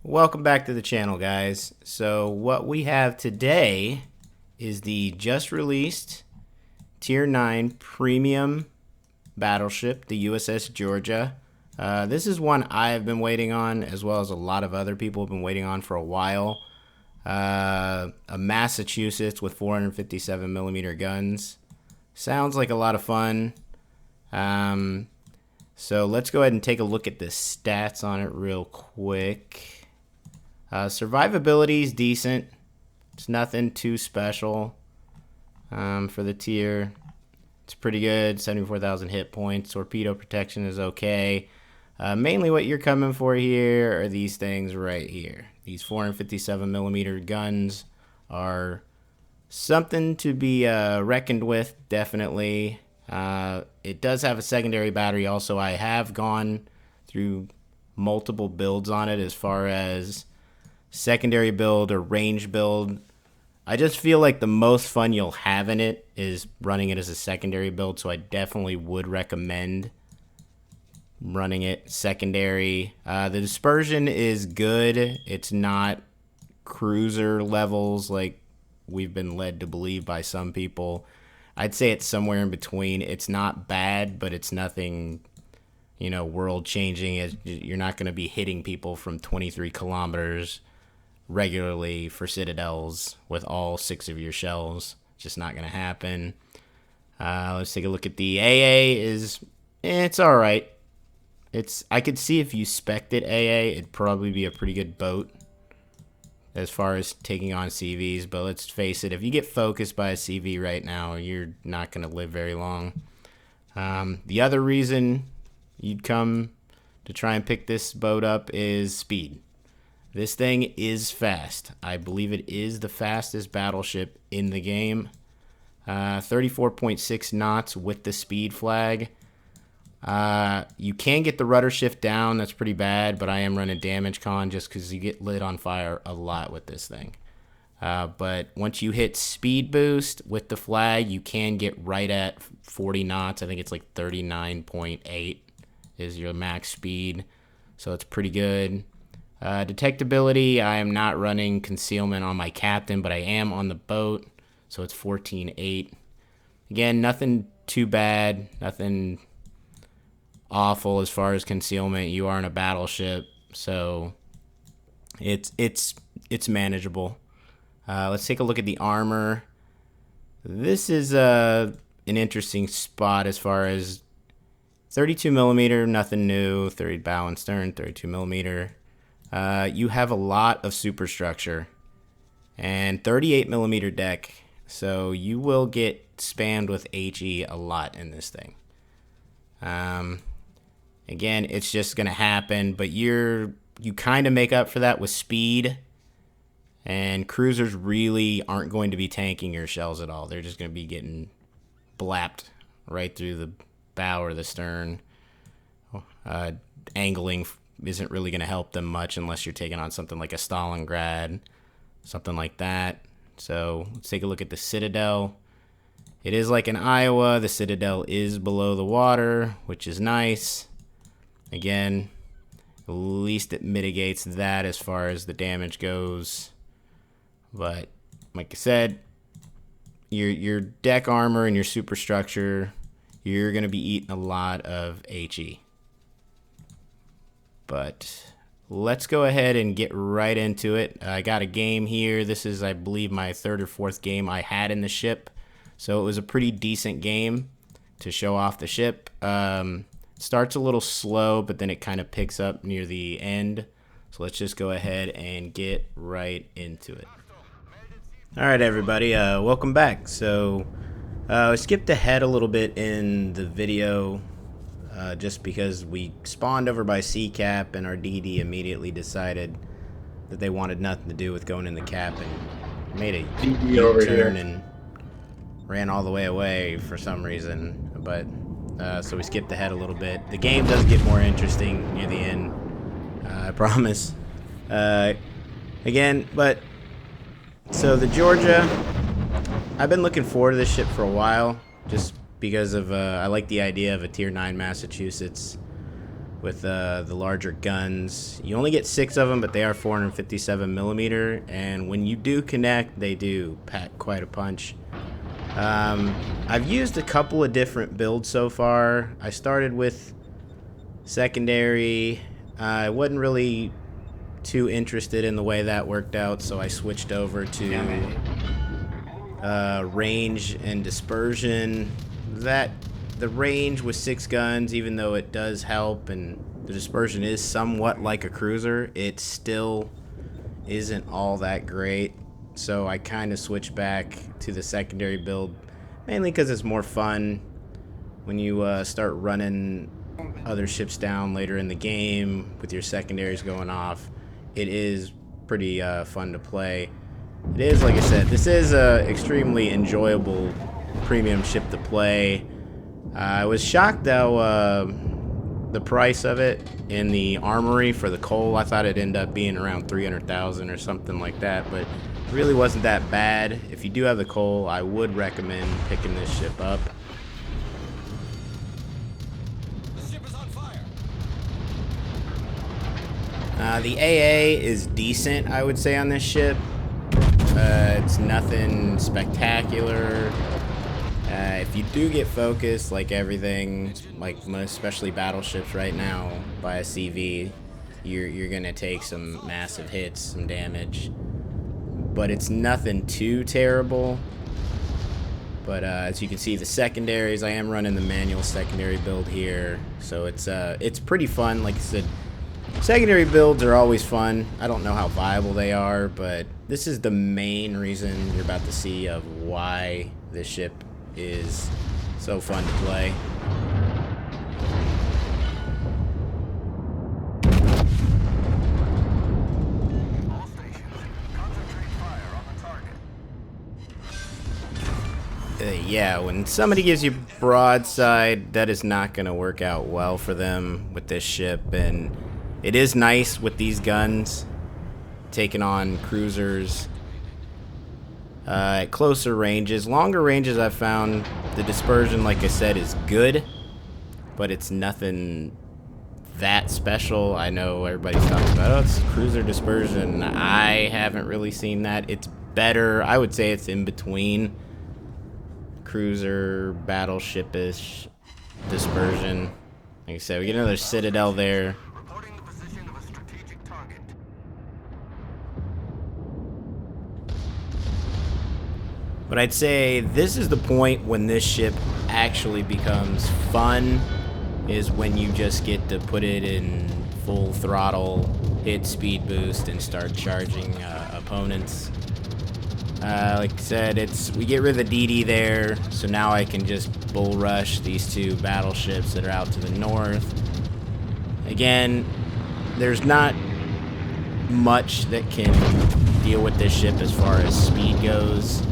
Welcome back to the channel, guys. So what we have today is the just released Tier 9 Premium Battleship, the USS Georgia. This is one I have been waiting on, as well as a lot of other people have been waiting on for a while. A Massachusetts with 457 millimeter guns. Sounds like a lot of fun. So let's go ahead and take a look at the stats on it real quick. Survivability is decent. It's nothing too special for the tier. It's pretty good. 74,000 hit points. Torpedo protection is okay. Mainly what you're coming for here are these things right here. These 457 millimeter guns are something to be reckoned with, definitely. It does have a secondary battery also. I have gone through multiple builds on it as far as secondary build or range build. I just feel like the most fun you'll have in it is running it as a secondary build, so I definitely would recommend running it secondary. The dispersion is good. It's not cruiser levels like we've been led to believe by some people. I'd say it's somewhere in between. It's not bad, but it's nothing, world changing. You're not going to be hitting people from 23 kilometers regularly for citadels with all 6 of your shells. Just not going to happen. Let's take a look at the AA. It's all right. I could see if you spec'd it AA, it'd probably be a pretty good boat as far as taking on CVs, but let's face it, if you get focused by a CV right now, you're not going to live very long. The other reason you'd come to try and pick this boat up is speed. This thing is fast. I believe it is the fastest battleship in the game. 34.6 knots with the speed flag. You can get the rudder shift down. That's pretty bad, but I am running damage con just because you get lit on fire a lot with this thing. But once you hit speed boost with the flag, you can get right at 40 knots. I think it's like 39.8 is your max speed. So it's pretty good. Detectability, I am not running concealment on my captain, but I am on the boat, so it's 14.8. Again, nothing too bad, nothing awful as far as concealment. You are in a battleship, so it's manageable. Let's take a look at the armor. This is an interesting spot as far as 32 millimeter, nothing new. 30 bow and stern, 32 millimeter. You have a lot of superstructure and 38 millimeter deck, so you will get spammed with HE a lot in this thing. Again, it's just gonna happen, but you kind of make up for that with speed, and cruisers really aren't going to be tanking your shells at all. They're just gonna be getting blapped right through the bow or the stern. Angling isn't really going to help them much unless you're taking on something like a Stalingrad, something like that. So let's take a look at the Citadel. It is like an Iowa. The Citadel is below the water, which is nice. Again, at least it mitigates that as far as the damage goes. But like I said, your deck armor and your superstructure, you're going to be eating a lot of HE. But let's go ahead and get right into it. I got a game here. This is, I believe, my 3rd or 4th game I had in the ship. So it was a pretty decent game to show off the ship. Starts a little slow, but then it kind of picks up near the end. So let's just go ahead and get right into it. All right, everybody. Welcome back. So I skipped ahead a little bit in the video. Just because we spawned over by C-Cap and our DD immediately decided that they wanted nothing to do with going in the cap and made a U-turn and ran all the way away for some reason. But so we skipped ahead a little bit. The game does get more interesting near the end, I promise. Again, but so the Georgia, I've been looking forward to this ship for a while, just because of I like the idea of a Tier 9 Massachusetts with the larger guns. You only get 6 of them, but they are 457 millimeter, and when you do connect, they do pack quite a punch. I've used a couple of different builds so far. I started with secondary. I wasn't really too interested in the way that worked out, so I switched over to range and dispersion. The range with 6 guns, even though it does help and the dispersion is somewhat like a cruiser, it still isn't all that great. So I kind of switched back to the secondary build, mainly because it's more fun when you start running other ships down later in the game with your secondaries going off. It is pretty fun to play. It is, like I said, this is a extremely enjoyable premium ship to play. I was shocked though the price of it in the armory for the coal. I thought it'd end up being around 300,000 or something like that, but it really wasn't that bad. If you do have the coal, I would recommend picking this ship up. The ship is on fire. The AA is decent, I would say, on this ship. It's nothing spectacular. If you do get focused, like everything, like especially battleships right now, by a CV, you're gonna take some massive hits, some damage. But it's nothing too terrible. But as you can see, the secondaries, I am running the manual secondary build here, so it's pretty fun. Like I said, secondary builds are always fun. I don't know how viable they are, but this is the main reason you're about to see of why this ship is so fun to play. All stations, concentrate fire on the target. Yeah, when somebody gives you broadside, that is not going to work out well for them with this ship, and it is nice with these guns taking on cruisers at closer ranges. Longer ranges, I've found the dispersion, like I said, is good, but it's nothing that special. I know everybody's talking about, oh, it's cruiser dispersion. I haven't really seen that. It's better. I would say it's in between cruiser, battleship-ish dispersion. Like I said, we get another Citadel there. Reporting the position of a strategic target. But I'd say this is the point when this ship actually becomes fun, is when you just get to put it in full throttle, hit speed boost, and start charging opponents. Like I said, we get rid of the DD there, so now I can just bull rush these 2 battleships that are out to the north. Again, there's not much that can deal with this ship as far as speed goes.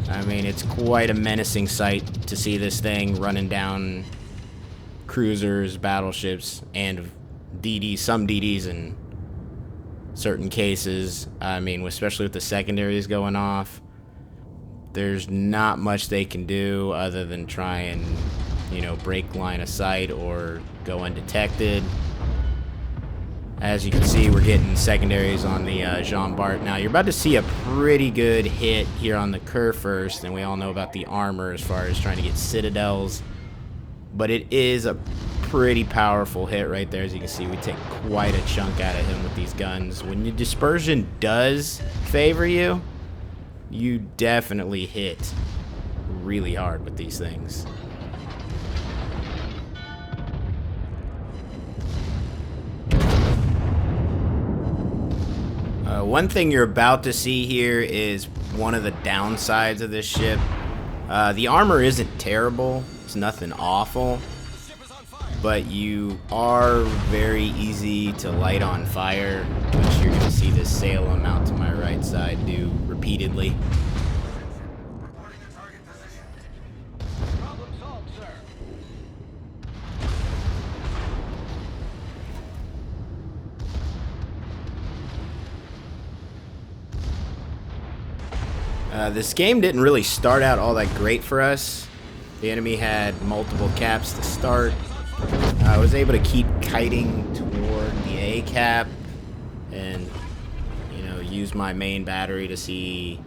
I mean, it's quite a menacing sight to see this thing running down cruisers, battleships, and DDs, some DDs in certain cases. I mean, especially with the secondaries going off, there's not much they can do other than try and, break line of sight or go undetected. As you can see, we're getting secondaries on the Jean Bart. Now, you're about to see a pretty good hit here on the Kerr first, and we all know about the armor as far as trying to get citadels. But it is a pretty powerful hit right there. As you can see, we take quite a chunk out of him with these guns. When the dispersion does favor you, you definitely hit really hard with these things. One thing you're about to see here is one of the downsides of this ship. The armor isn't terrible. It's nothing awful. But you are very easy to light on fire, which you're going to see this Salem out to my right side do repeatedly. Reporting the target position. Problem solved, sir. This game didn't really start out all that great for us. The enemy had multiple caps to start. I was able to keep kiting toward the A cap and, you know, use my main battery to see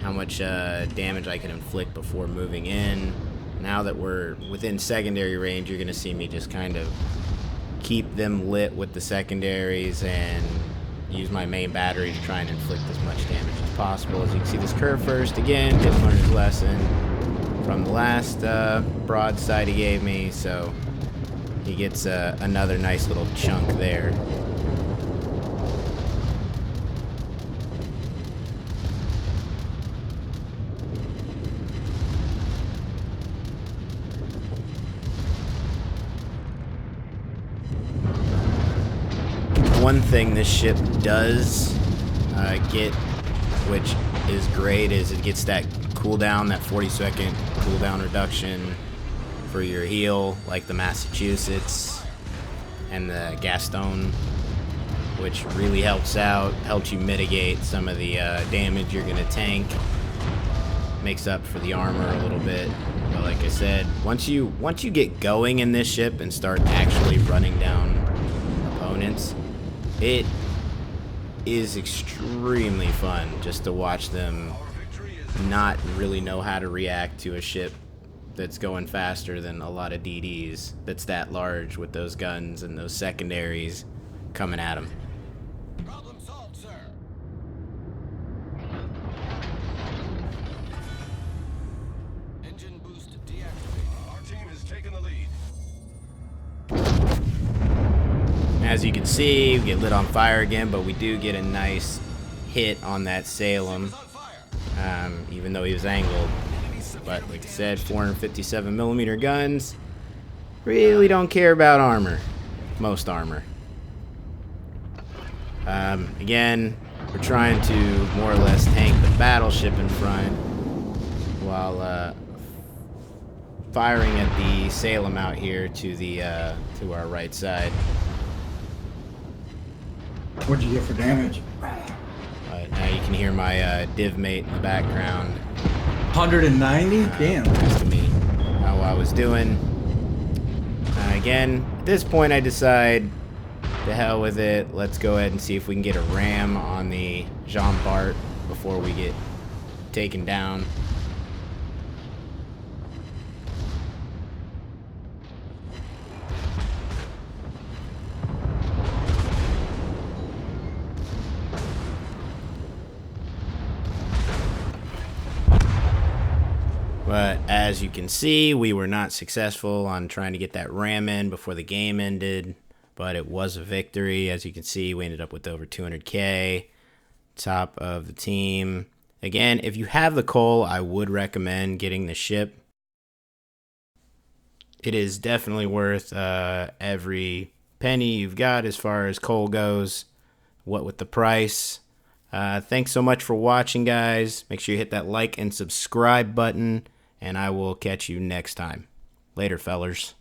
how much damage I can inflict before moving in. Now that we're within secondary range, you're going to see me just kind of keep them lit with the secondaries and use my main battery to try and inflict as much damage as possible. As you can see, this curve first, again, didn't learn his lesson from the last broadside he gave me, so he gets another nice little chunk there. One thing this ship does get, which is great, is it gets that cooldown, that 40-second cooldown reduction for your heal, like the Massachusetts and the Gaston, which really helps you mitigate some of the damage you're gonna tank. Makes up for the armor a little bit. But like I said, once you get going in this ship and start actually running down opponents, it is extremely fun just to watch them not really know how to react to a ship that's going faster than a lot of DDs that's that large with those guns and those secondaries coming at them. Problem solved, sir. Engine boost deactivated. Our team has taken the lead. As you can see, we get lit on fire again, but we do get a nice hit on that Salem, even though he was angled. But like I said, 457 millimeter guns really don't care about armor, most armor. Again, we're trying to more or less tank the battleship in front while firing at the Salem out here to the to our right side. What'd you get for damage? Now you can hear my div mate in the background 190? Damn. asking me how I was doing. Again, at this point I decide, the hell with it. Let's go ahead and see if we can get a ram on the Jean Bart before we get taken down. But as you can see, we were not successful on trying to get that ram in before the game ended. But it was a victory. As you can see, we ended up with over 200K. Top of the team. Again, if you have the coal, I would recommend getting the ship. It is definitely worth every penny you've got as far as coal goes. What with the price. Thanks so much for watching, guys. Make sure you hit that like and subscribe button. And I will catch you next time. Later, fellers.